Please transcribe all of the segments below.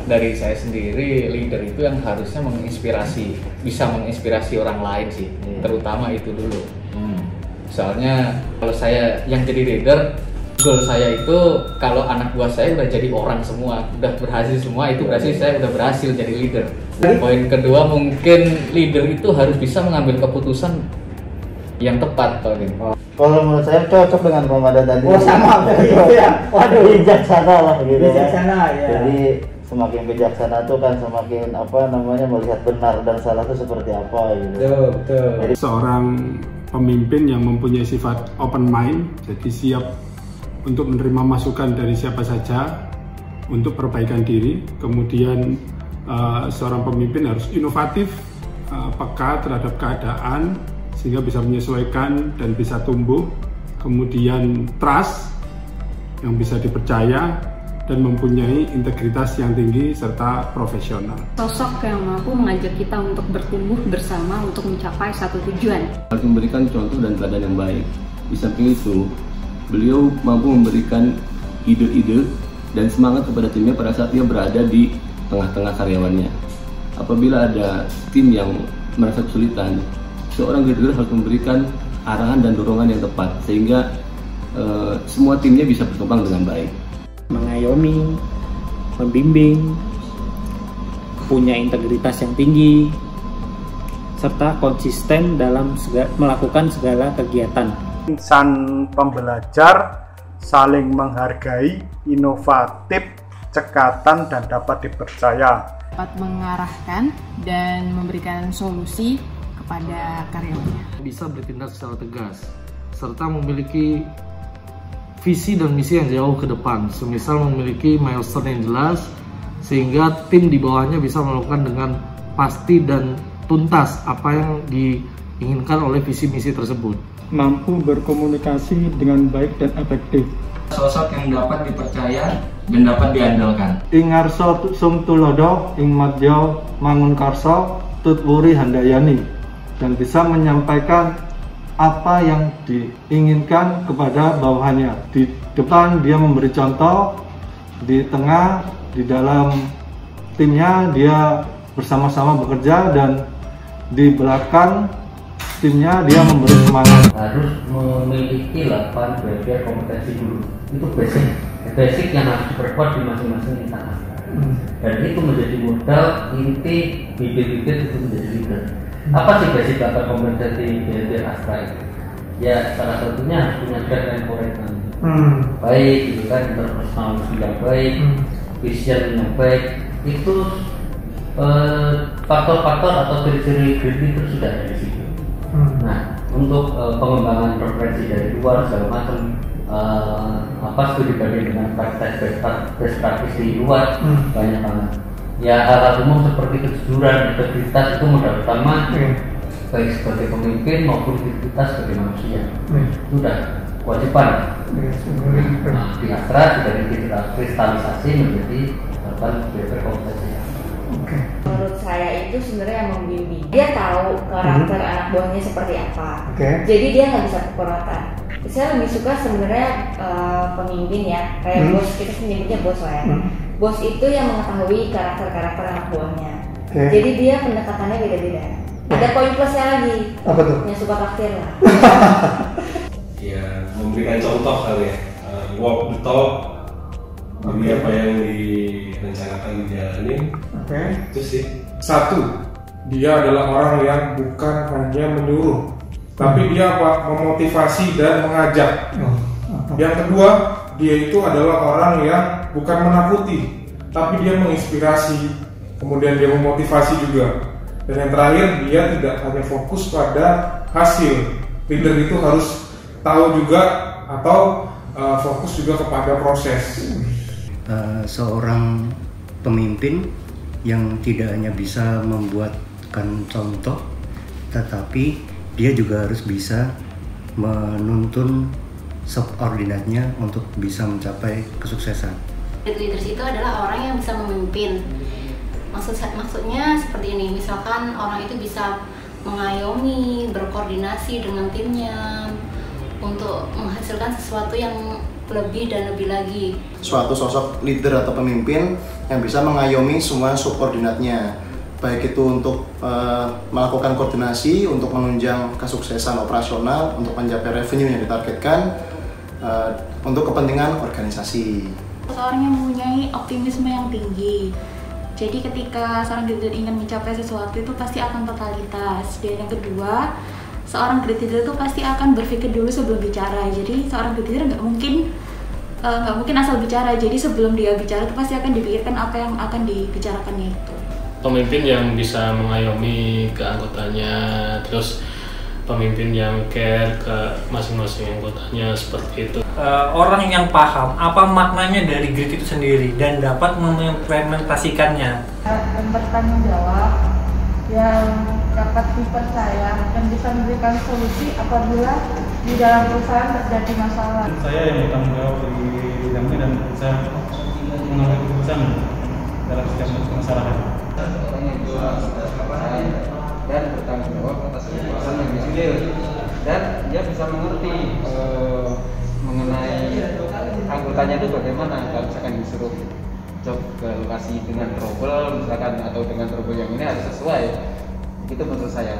Dari saya sendiri, leader itu yang harusnya bisa menginspirasi orang lain sih, terutama itu dulu. Soalnya kalau saya yang jadi leader, goal saya itu kalau anak buah saya udah jadi orang semua, udah berhasil semua, itu berarti saya udah berhasil jadi leader. Poin kedua, mungkin leader itu harus bisa mengambil keputusan yang tepat kalau gitu. Kalau menurut saya cocok dengan Ramadan tadi. Oh sama ya. Waduh, bijaksana lah gitu. Bijaksana ya. Jadi semakin bijaksana tuh kan semakin melihat benar dan salah itu seperti apa gitu. Betul. Jadi seorang pemimpin yang mempunyai sifat open mind, jadi siap untuk menerima masukan dari siapa saja untuk perbaikan diri. Kemudian seorang pemimpin harus inovatif, peka terhadap keadaan sehingga bisa menyesuaikan dan bisa tumbuh. Kemudian trust, yang bisa dipercaya dan mempunyai integritas yang tinggi serta profesional. Sosok yang mampu mengajak kita untuk bertumbuh bersama untuk mencapai satu tujuan. Harus memberikan contoh dan teladan yang baik. Di samping itu, beliau mampu memberikan ide-ide dan semangat kepada timnya pada saat dia berada di tengah-tengah karyawannya. Apabila ada tim yang merasa kesulitan, seorang leader harus memberikan arahan dan dorongan yang tepat sehingga semua timnya bisa berkembang dengan baik. Mengayomi, membimbing, punya integritas yang tinggi, serta konsisten dalam melakukan segala kegiatan. Insan pembelajar, saling menghargai, inovatif, cekatan, dan dapat dipercaya. Dapat mengarahkan dan memberikan solusi kepada karyawannya. Bisa bertindak secara tegas, serta memiliki visi dan misi yang jauh ke depan, semisal memiliki milestone yang jelas sehingga tim di bawahnya bisa melakukan dengan pasti dan tuntas apa yang diinginkan oleh visi misi tersebut. Mampu berkomunikasi dengan baik dan efektif. Sosok yang dapat dipercaya dan dapat diandalkan. Ing ngarsa sum tulodo, ing madya mangun karsa, tutwuri handayani, dan bisa menyampaikan apa yang diinginkan kepada bawahannya. Di depan dia memberi contoh, di tengah, di dalam timnya dia bersama-sama bekerja, dan di belakang timnya dia memberi semangat. Harus memiliki 8 bagian kompetensi dulu. Itu basic yang harus diperkuat di masing-masing instansi. Dan itu menjadi modal inti bibit-bibit itu menjadi leader. Apa sih basic data kompetensi di Astra itu? Ya salah satunya punya track record baik, gitu kan, interpersonal yang baik, vision yang baik. Itu faktor-faktor atau ciri-ciri leader sudah ada di situ. Nah, untuk pengembangan preferensi dari luar segala macam, studi banding dengan praktek best practice di luar banyak banget. Ya hal-hal umum seperti kejujuran, integritas itu modal utama baik sebagai pemimpin maupun integritas sebagai manusia. Itu udah kewajiban. Nah, di Astra sudah dikristalisasi menjadi 8 behavior kompetensi. Menurut saya itu sebenarnya yang membimbing. Dia tahu karakter anak buahnya seperti apa. Jadi dia nggak bisa pukul rata. Saya lebih suka sebenarnya pemimpin ya, kayak bos, kita menyebutnya bos lah ya. Bos itu yang mengetahui karakter anak buahnya. Jadi dia pendekatannya beda-beda. Ada poin plusnya lagi. Apa tuh? Yang suka traktir lah. Ya, memberikan contoh kali ya. Walk the talk. Jadi apa yang direncanakan dijalanin. Itu sih. 1. Dia adalah orang yang bukan hanya menyuruh, tapi dia memotivasi dan mengajak. Yang kedua, dia itu adalah orang yang bukan menakuti, tapi dia menginspirasi, kemudian dia memotivasi juga. Dan yang terakhir, dia tidak hanya fokus pada hasil. Leader itu harus tahu juga atau fokus juga kepada proses. Seorang pemimpin yang tidak hanya bisa membuat memberikan contoh, tetapi dia juga harus bisa menuntun subordinatnya untuk bisa mencapai kesuksesan. Leaders itu adalah orang yang bisa memimpin. Maksudnya seperti ini, misalkan orang itu bisa mengayomi, berkoordinasi dengan timnya untuk menghasilkan sesuatu yang lebih dan lebih lagi. Suatu sosok leader atau pemimpin yang bisa mengayomi semua subordinatnya, baik itu untuk melakukan koordinasi untuk menunjang kesuksesan operasional, untuk mencapai revenue yang ditargetkan, untuk kepentingan organisasi. Seorang yang mempunyai optimisme yang tinggi. Jadi ketika seorang leader ingin mencapai sesuatu itu pasti akan totalitas. Dan yang kedua, seorang great leader itu pasti akan berpikir dulu sebelum bicara. Jadi seorang great leader nggak mungkin asal bicara. Jadi sebelum dia bicara itu pasti akan dipikirkan apa yang akan dibicarakannya itu. Pemimpin yang bisa mengayomi ke anggotanya, terus pemimpin yang care ke masing-masing anggotanya, seperti itu. Orang yang paham apa maknanya dari grit itu sendiri dan dapat mengimplementasikannya. Dan bertanggung jawab, yang dapat dipercaya dan bisa memberikan solusi apabila di dalam perusahaan terjadi masalah. Saya yang bertanggung jawab di bidangnya dan bisa mengambil keputusan dalam setiap permasalahan. Orang yang dan bertanggung jawab atas keputusan yang diambil, dan dia bisa mengerti mengenai anggotanya itu bagaimana. Kalau misalkan disuruh job ke lokasi dengan trouble misalkan, atau dengan trouble yang ini harus sesuai, itu menurut saya.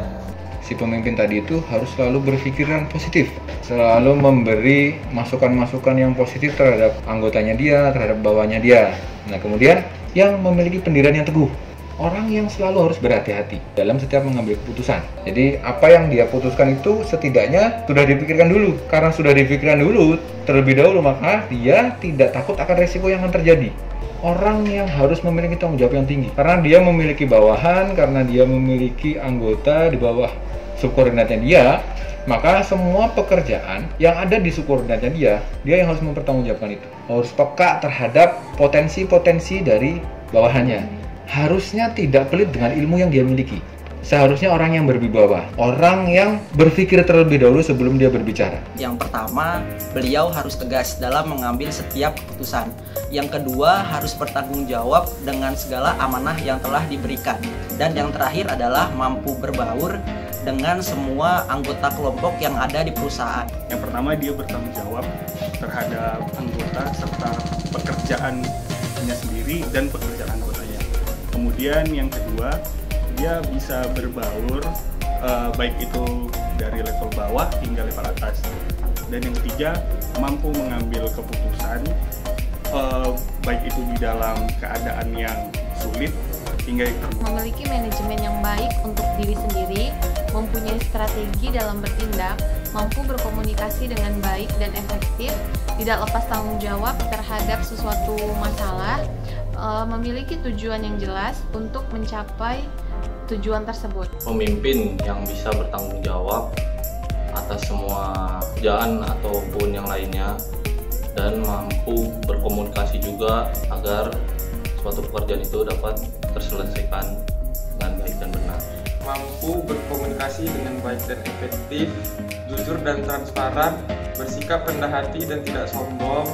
Si pemimpin tadi itu harus selalu berpikiran positif, selalu memberi masukan-masukan yang positif terhadap anggotanya dia, terhadap bawahnya dia. Nah kemudian yang memiliki pendirian yang teguh, orang yang selalu harus berhati-hati dalam setiap mengambil keputusan. Jadi apa yang dia putuskan itu setidaknya sudah dipikirkan dulu. Karena sudah dipikirkan dulu terlebih dahulu, maka dia tidak takut akan resiko yang akan terjadi. Orang yang harus memiliki tanggung jawab yang tinggi, karena dia memiliki bawahan, karena dia memiliki anggota di bawah subordinatnya dia, maka semua pekerjaan yang ada di subordinatnya dia yang harus mempertanggungjawabkan itu. Harus peka terhadap potensi-potensi dari bawahannya. Harusnya tidak pelit dengan ilmu yang dia miliki. Seharusnya orang yang berwibawa, orang yang berpikir terlebih dahulu sebelum dia berbicara. Yang pertama, beliau harus tegas dalam mengambil setiap keputusan. Yang kedua, harus bertanggung jawab dengan segala amanah yang telah diberikan. Dan yang terakhir adalah mampu berbaur dengan semua anggota kelompok yang ada di perusahaan. Yang pertama, dia bertanggung jawab terhadap anggota serta pekerjaannya sendiri dan pekerjaan anggotanya. Kemudian yang kedua, dia bisa berbaur baik itu dari level bawah hingga level atas. Dan yang ketiga, mampu mengambil keputusan baik itu di dalam keadaan yang sulit hingga memiliki manajemen yang baik untuk diri sendiri, mempunyai strategi dalam bertindak, mampu berkomunikasi dengan baik dan efektif, tidak lepas tanggung jawab terhadap sesuatu masalah, memiliki tujuan yang jelas untuk mencapai tujuan tersebut. Pemimpin yang bisa bertanggung jawab atas semua kerjaan ataupun yang lainnya, dan mampu berkomunikasi juga agar suatu pekerjaan itu dapat terselesaikan dengan baik dan benar. Mampu berkomunikasi dengan baik dan efektif, jujur dan transparan, bersikap rendah hati dan tidak sombong,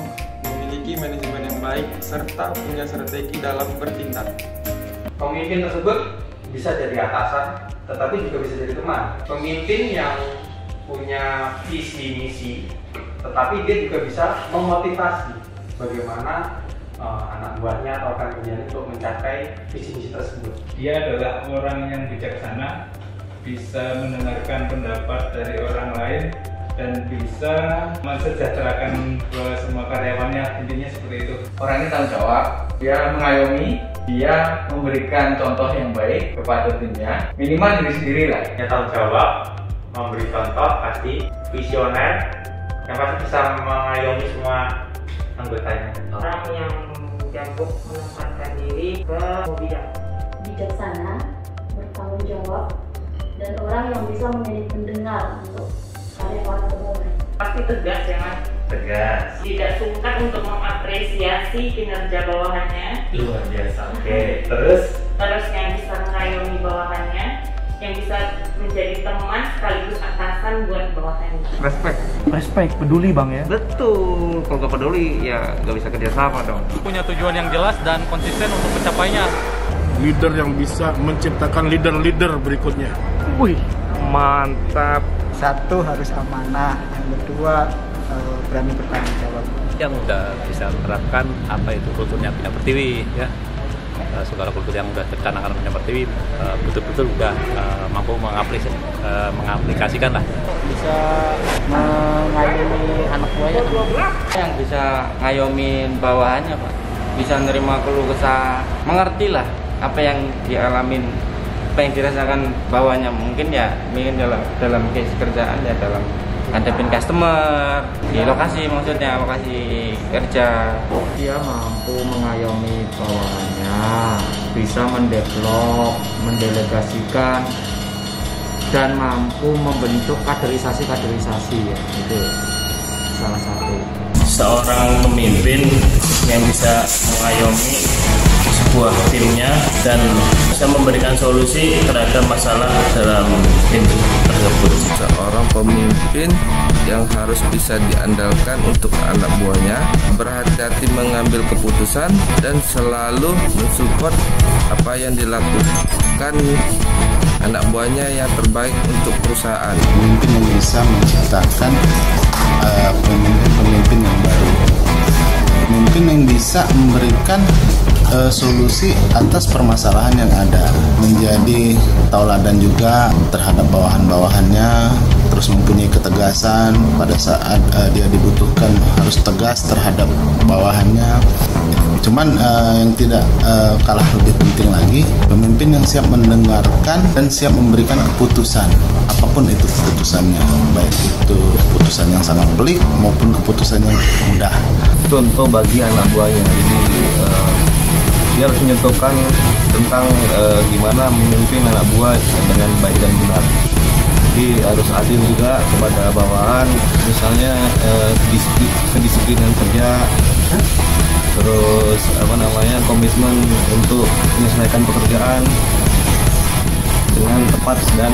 memiliki manajemen yang baik, serta punya strategi dalam bertindak. Pemimpin tersebut bisa jadi atasan, tetapi juga bisa jadi teman. Pemimpin yang punya visi misi, tetapi dia juga bisa memotivasi bagaimana anak buahnya atau rekan kerjanya untuk mencapai visi misi tersebut. Dia adalah orang yang bijaksana, bisa mendengarkan pendapat dari orang lain, dan bisa mensejahterakan semua karyawannya, intinya seperti itu. Orang ini tanggung jawab, dia mengayomi, dia memberikan contoh yang baik kepada timnya, minimal diri sendiri lah. Dia tanggung jawab, memberi contoh, pasti visioner, yang pasti bisa mengayomi semua anggotanya. Orang yang jago menempatkan diri ke bidang, bijaksana, bertanggung jawab, dan orang yang bisa menjadi pendengar untuk karyawan umum. Pasti tegas ya Mas? Tegas. Tidak sungkan untuk mengapresiasi kinerja bawahannya. Luar biasa. Oke. Terus yang bisa mengayomi bawahannya, yang bisa menjadi teman sekaligus atasan buat bawahannya. Respect, peduli bang ya. Betul, kalau nggak peduli ya nggak bisa kerjasama dong. Punya tujuan yang jelas dan konsisten untuk mencapainya. Leader yang bisa menciptakan leader-leader berikutnya. Wih, mantap. Satu harus amanah, yang kedua berani bertanggung jawab. Yang udah bisa menerapkan apa itu kulturnya Bina Pertiwi ya. Segala kultur yang udah dicanangkan Bina Pertiwi betul-betul udah mampu mengaplikasikan lah. Bisa mengayomi anak buahnya, yang bisa ngayomin bawahannya Pak. Bisa nerima keluh kesah, mengerti lah apa yang dialamin, apa yang dirasakan bawahnya. Mungkin dalam case kerjaan ya, dalam ngadepin customer di lokasi, maksudnya lokasi kerja. Dia mampu mengayomi bawahannya, bisa mendevelop, mendelegasikan, dan mampu membentuk kaderisasi ya. Itu salah satu. Seorang pemimpin yang bisa mengayomi sebuah timnya dan bisa memberikan solusi terhadap masalah dalam tim tersebut. Seorang pemimpin yang harus bisa diandalkan untuk anak buahnya, berhati-hati mengambil keputusan dan selalu mensupport apa yang dilakukan anak buahnya yang terbaik untuk perusahaan. Pemimpin yang bisa menciptakan pemimpin yang baru, pemimpin yang bisa memberikan solusi atas permasalahan yang ada, menjadi tauladan juga terhadap bawahan-bawahannya, terus mempunyai ketegasan pada saat dia dibutuhkan, harus tegas terhadap bawahannya. Cuman yang tidak kalah lebih penting lagi, pemimpin yang siap mendengarkan dan siap memberikan keputusan, apapun itu keputusannya, baik itu keputusan yang sangat pelik maupun keputusan yang mudah. Contoh bagi anak buahnya, jadi dia harus menyentuhkan tentang gimana memimpin anak buah dengan baik dan benar. Jadi harus adil juga kepada bawahan, misalnya kedisiplinan kerja, terus komitmen untuk menyelesaikan pekerjaan dengan tepat dan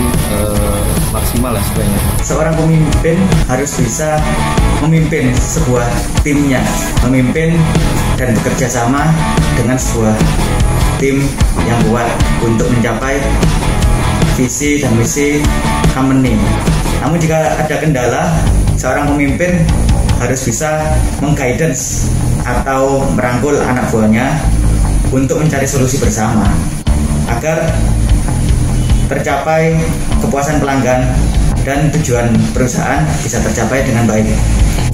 maksimal lah sebenarnya. Seorang pemimpin harus bisa memimpin sebuah timnya, memimpin dan bekerja sama dengan sebuah tim yang kuat untuk mencapai visi dan misi company. Namun jika ada kendala, seorang pemimpin harus bisa mengguidance atau merangkul anak buahnya untuk mencari solusi bersama agar tercapai kepuasan pelanggan dan tujuan perusahaan bisa tercapai dengan baik.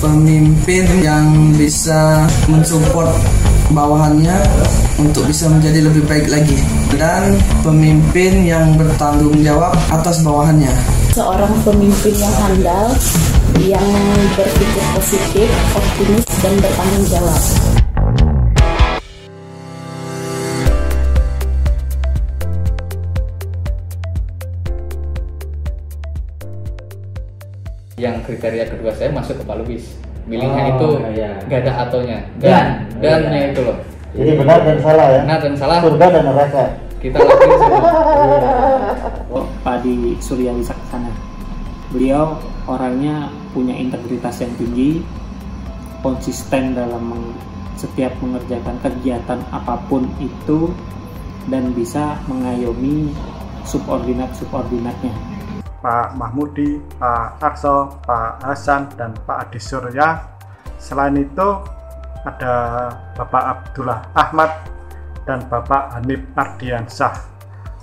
Pemimpin yang bisa mensupport bawahannya untuk bisa menjadi lebih baik lagi, dan pemimpin yang bertanggung jawab atas bawahannya. Seorang pemimpin yang handal, yang berpikir positif, optimis, dan bertanggung jawab. Yang kriteria kedua saya masuk ke Pak Lubis. Billingnya itu nggak ada atonya, dannya itu loh. Jadi benar dan salah ya. Benar dan salah. Surga dan neraka. Kita lakuin semua. Pak Di Surya Wisaksana. Beliau orangnya punya integritas yang tinggi, konsisten dalam setiap mengerjakan kegiatan apapun itu, dan bisa mengayomi subordinat-subordinatnya. Pak Mahmudi, Pak Arso, Pak Hasan, dan Pak Adi Surya. Selain itu ada Bapak Abdullah Ahmad dan Bapak Hanif Ardiansyah.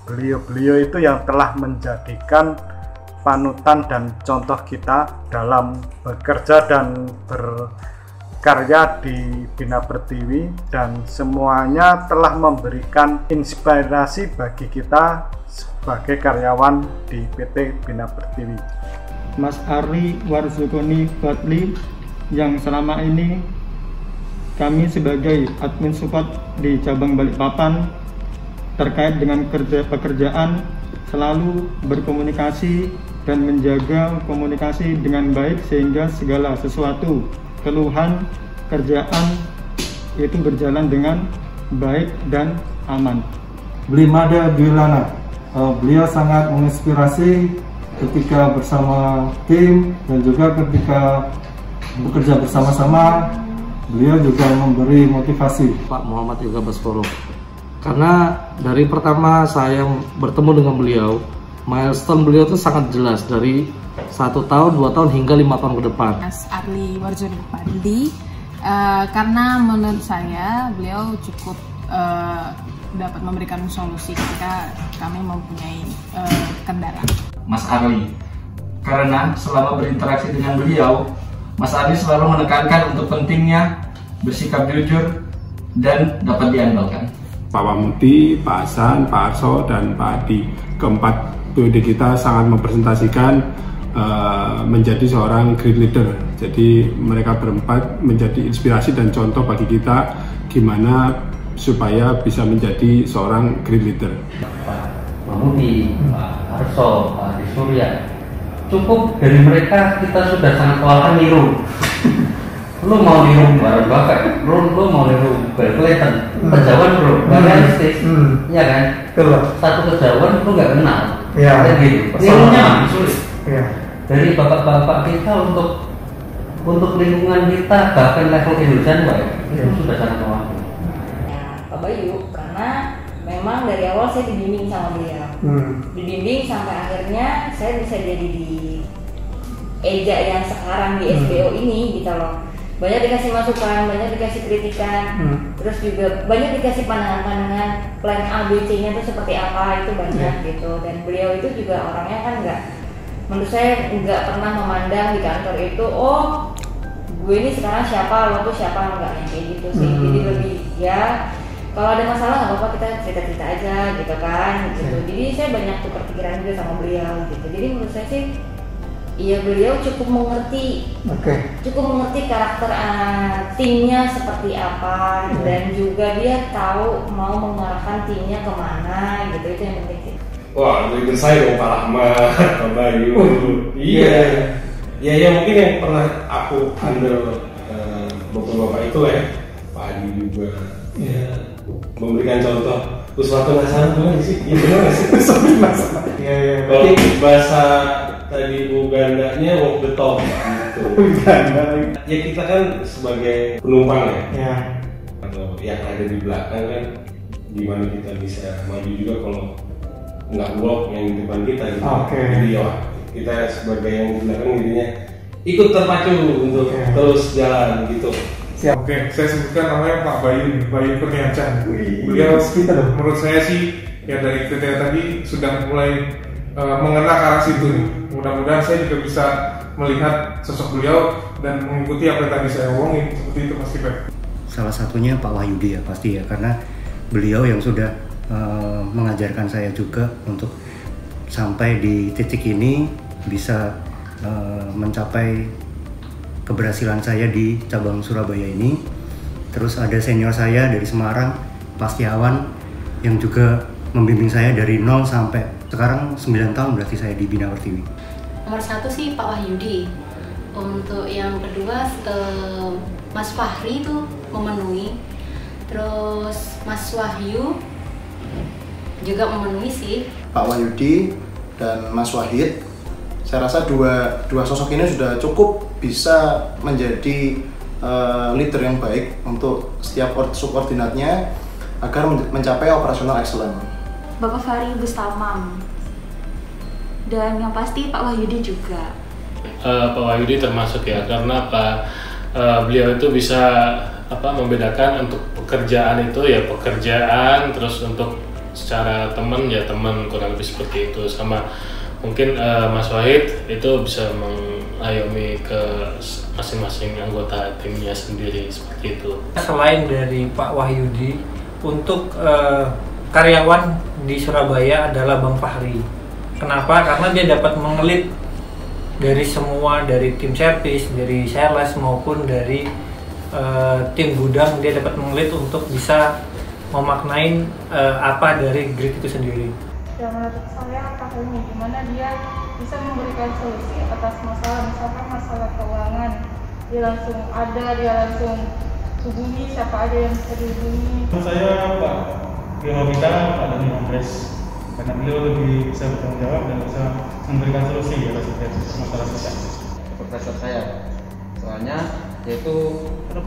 Beliau-beliau itu yang telah menjadikan panutan dan contoh kita dalam bekerja dan berkarya di Bina Pertiwi, dan semuanya telah memberikan inspirasi bagi kita sebagai karyawan di PT Bina Pertiwi. Mas Ari Warzukoni Batli, yang selama ini kami sebagai admin support di cabang Balikpapan terkait dengan pekerjaan selalu berkomunikasi dan menjaga komunikasi dengan baik, sehingga segala sesuatu keluhan kerjaan itu berjalan dengan baik dan aman. Blimada Bilana, beliau sangat menginspirasi ketika bersama tim dan juga ketika bekerja bersama-sama. Beliau juga memberi motivasi. Pak Muhammad Yoga Baskoro, karena dari pertama saya bertemu dengan beliau, milestone beliau itu sangat jelas dari 1 tahun, 2 tahun hingga 5 tahun ke depan. Mas Arli Warjono Pandi, karena menurut saya beliau cukup dapat memberikan solusi ketika kami mempunyai kendala. Mas Arli, karena selama berinteraksi dengan beliau, Mas Arli selalu menekankan untuk pentingnya bersikap jujur dan dapat diandalkan. Pak Wamuti, Pak Hasan, Pak Arso, dan Pak Adi, keempat PUD kita sangat mempresentasikan menjadi seorang great leader. Jadi mereka berempat menjadi inspirasi dan contoh bagi kita gimana supaya bisa menjadi seorang great leader. Pak Wamuti, Pak Arso, Pak Adi Surya, cukup dari mereka kita sudah sangat kewalahan niru. Lu mau niru Warren Buffett, lu mau niru Bill Clinton, kejauhan bro, gak realistis, ya kan? Satu kejauhan lu gak kenal, kan gitu. Nirunya masih sulit. Dari bapak-bapak kita untuk lingkungan kita, bahkan level Indonesia itu sudah sangat kewalahan. Pak Bayu, karena memang dari awal saya dibimbing sama beliau, dibimbing sampai akhirnya saya bisa jadi di EJA yang sekarang di SBO ini gitu loh. Banyak dikasih masukan, banyak dikasih kritikan, terus juga banyak dikasih pandangan-pandangan plan A, B, C-nya itu seperti apa, itu banyak gitu. Dan beliau itu juga orangnya kan menurut saya nggak pernah memandang di kantor itu, oh gue ini sekarang siapa, lo tuh siapa, enggak yang kayak gitu sih. Jadi lebih ya kalau ada masalah nggak apa-apa, kita cerita-cerita aja gitu kan gitu. Jadi saya banyak tukar pikiran juga sama beliau gitu. Jadi menurut saya sih iya, beliau cukup mengerti karakter timnya seperti apa, dan juga dia tahu mau mengarahkan timnya kemana gitu. Itu yang penting sih. Wah, ikut saya dong Pak Rahmat, Pak Bayu. Iya. Ya mungkin yang pernah aku handle bapak-bapak itu ya, Pak Adi juga. Ya, memberikan contoh uswatun hasanah benar sih? Iya benar nggak sih? Uswatun hasanah. Iya. Kalau bahasa tadi Bu Gandanya walk the talk gitu. Ya kita kan sebagai penumpang ya. Atau yang ada di belakang kan, gimana kita bisa maju juga kalau nggak walk yang di depan kita gitu. Jadi ya kita sebagai yang di belakang intinya ikut terpacu untuk terus jalan gitu. Oke, saya sebutkan namanya Pak Bayu Kurniawan. Beliau menurut saya sih ya dari kriteria tadi sudah mulai mengenal ke arah situ nih. Mudah-mudahan saya juga bisa melihat sosok beliau dan mengikuti apa yang tadi saya omongin, seperti itu Mas Kiper. Salah satunya Pak Wahyudi ya pasti ya, karena beliau yang sudah mengajarkan saya juga untuk sampai di titik ini bisa mencapai keberhasilan saya di cabang Surabaya ini. Terus ada senior saya dari Semarang, Pak Setiawan, yang juga membimbing saya dari 0 sampai sekarang 9 tahun berarti saya di Bina Pertiwi. Nomor 1 sih Pak Wahyudi. Untuk yang kedua Mas Fahri itu memenuhi. Terus Mas Wahyu juga memenuhi sih. Pak Wahyudi dan Mas Wahid, saya rasa dua sosok ini sudah cukup bisa menjadi leader yang baik untuk setiap subordinatnya agar mencapai operasional excellent. Bapak Fahri Bustamam, dan yang pasti Pak Wahyudi juga. Pak Wahyudi termasuk ya, karena beliau itu bisa membedakan untuk pekerjaan itu ya pekerjaan, terus untuk secara teman ya teman, kurang lebih seperti itu. Sama mungkin Mas Wahid itu bisa mengayomi ke masing-masing anggota timnya sendiri seperti itu. Selain dari Pak Wahyudi, untuk karyawan di Surabaya adalah Bang Fahri. Kenapa? Karena dia dapat mengelit dari semua, dari tim servis, dari sales maupun dari tim gudang. Dia dapat mengelit untuk bisa memaknain apa dari grid itu sendiri. Ya, menurut saya Pak Helmi, gimana dia bisa memberikan solusi atas masalah, misalkan masalah keuangan, dia langsung hubungi siapa aja yang bisa dihubungi. Saya Pak Bima Bita, Pak Dhani Kompres, karena beliau lebih bisa bertanggung jawab dan bisa memberikan solusi ya setiap masalah sosial. Profesor saya, soalnya yaitu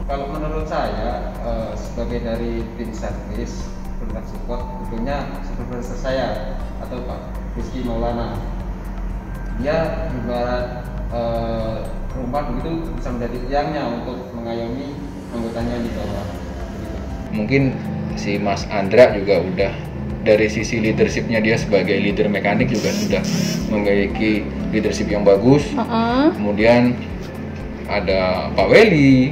kalau menurut saya sebagai dari tim servis produk support tentunya supervisor saya atau Pak Rizky Maulana, dia ibarat rumah begitu bisa menjadi tiangnya untuk mengayomi anggotanya di bawah. Mungkin si Mas Andra juga udah dari sisi leadershipnya, dia sebagai leader mekanik juga sudah memiliki leadership yang bagus. Kemudian ada Pak Weli,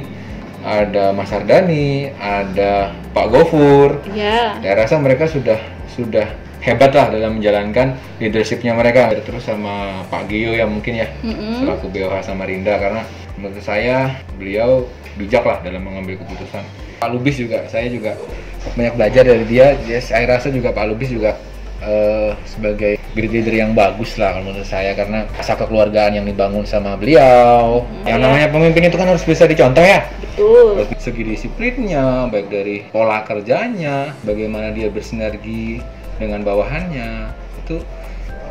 ada Mas Ardani, ada Pak Gofur. Saya rasa mereka sudah hebat lah dalam menjalankan leadershipnya mereka. Terus sama Pak Gio ya mungkin ya, selaku BOH Samarinda, karena menurut saya beliau bijak lah dalam mengambil keputusan. Pak Lubis juga, saya juga banyak belajar dari dia. Saya rasa juga Pak Lubis juga sebagai great leader yang bagus lah kalau menurut saya, karena rasa kekeluargaan yang dibangun sama beliau. Yang namanya pemimpin itu kan harus bisa dicontoh ya. Betul. Segi disiplinnya, baik dari pola kerjanya, bagaimana dia bersinergi dengan bawahannya,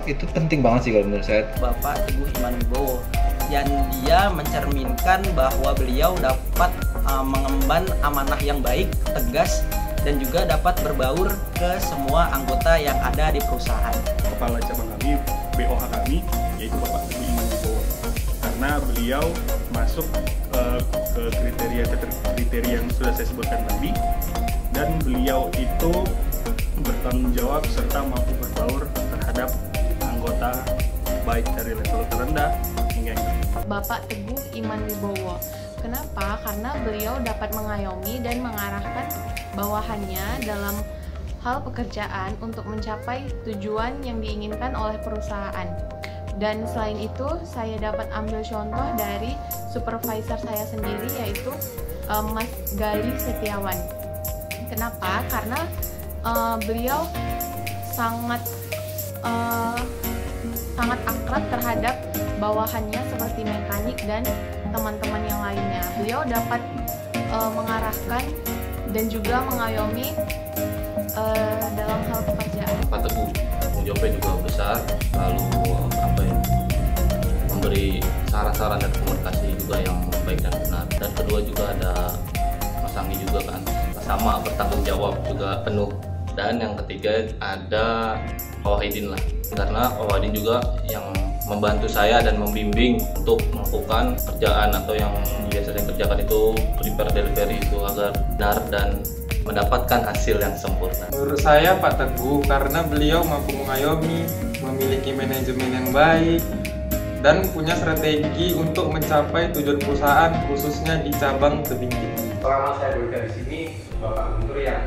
itu penting banget sih kalau menurut saya. Bapak Teguh Iman Wibowo, yang dia mencerminkan bahwa beliau dapat mengemban amanah yang baik, tegas, dan juga dapat berbaur ke semua anggota yang ada di perusahaan. Kepala cabang kami, BOH kami, yaitu Bapak Teguh Iman Wibowo, karena beliau masuk ke kriteria yang sudah saya sebutkan tadi, dan beliau itu bertanggung jawab serta mampu berbaur terhadap anggota baik dari level terendah hingga yang tertinggi. Bapak Teguh Iman Wibowo. Kenapa? Karena beliau dapat mengayomi dan mengarahkan bawahannya dalam hal pekerjaan untuk mencapai tujuan yang diinginkan oleh perusahaan. Dan selain itu, saya dapat ambil contoh dari supervisor saya sendiri, yaitu Mas Gali Setiawan. Kenapa? Karena beliau sangat akrab terhadap bawahannya seperti mekanik dan teman-teman yang lainnya. Beliau dapat mengarahkan dan juga mengayomi dalam hal pekerjaan. Pak Teguh tanggung jawabnya juga besar, lalu memberi saran-saran dan komunikasi juga yang baik dan benar. Dan kedua juga ada Mas Anggi juga kan, sama bertanggung jawab juga penuh. Dan yang ketiga ada Pak Wahidin lah, karena Pak Wahidin juga yang membantu saya dan membimbing untuk melakukan kerjaan atau yang biasa saya kerjakan itu prepare delivery itu agar benar dan mendapatkan hasil yang sempurna. Menurut saya Pak Teguh karena beliau mampu mengayomi, memiliki manajemen yang baik, dan punya strategi untuk mencapai tujuan perusahaan khususnya di cabang tebing tinggi. Selama saya bekerja di sini, Bapak Guntur yang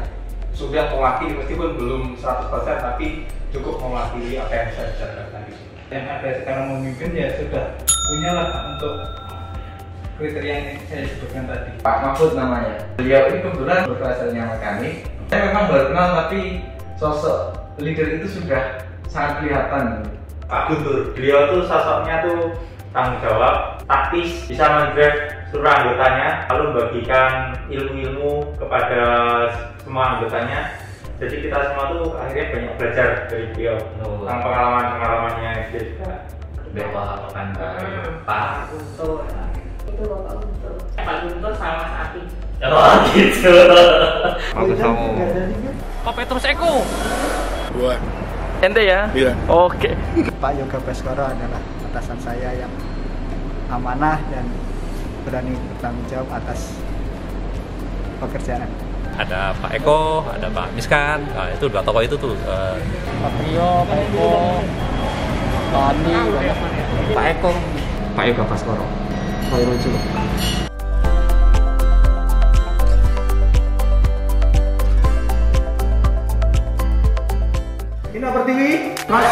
sudah mewakili, meskipun belum 100% tapi cukup mewakili apa yang saya bicarakan tadi. Yang ada sekarang memimpin ya sudah punyalah untuk kriteria yang saya sebutkan tadi. Pak Mahfud namanya. Beliau ini kebetulan berasanya mekanik. Saya memang baru kenal tapi sosok leader itu sudah sangat kelihatan. Pak Guntur, beliau tuh sosoknya tuh tanggung jawab, taktis, bisa mendrive seluruh anggotanya, lalu membagikan ilmu-ilmu kepada semua anggotanya. Jadi kita semua tuh akhirnya banyak belajar dari beliau tentang pengalaman-pengalamannya dia juga. BOH kan Pak Guntur. Itu Bapak Guntur. Pak Guntur sama Mas Ati. Oh gitu. Bagus kamu. Pak Petrus Eko. Dua. Ente ya? Iya. Oke. Pak Yoga Baskoro adalah atasan saya yang amanah dan berani bertanggung jawab atas pekerjaan. Ada Pak Eko, ada Pak Miskan, nah, itu dua tokoh itu tuh. Pak Rio, Pak Eko, Pak Andi, Pak Eko, Pak Yoga Baskoro, Pak Rojo. Ini apa TV? Mas.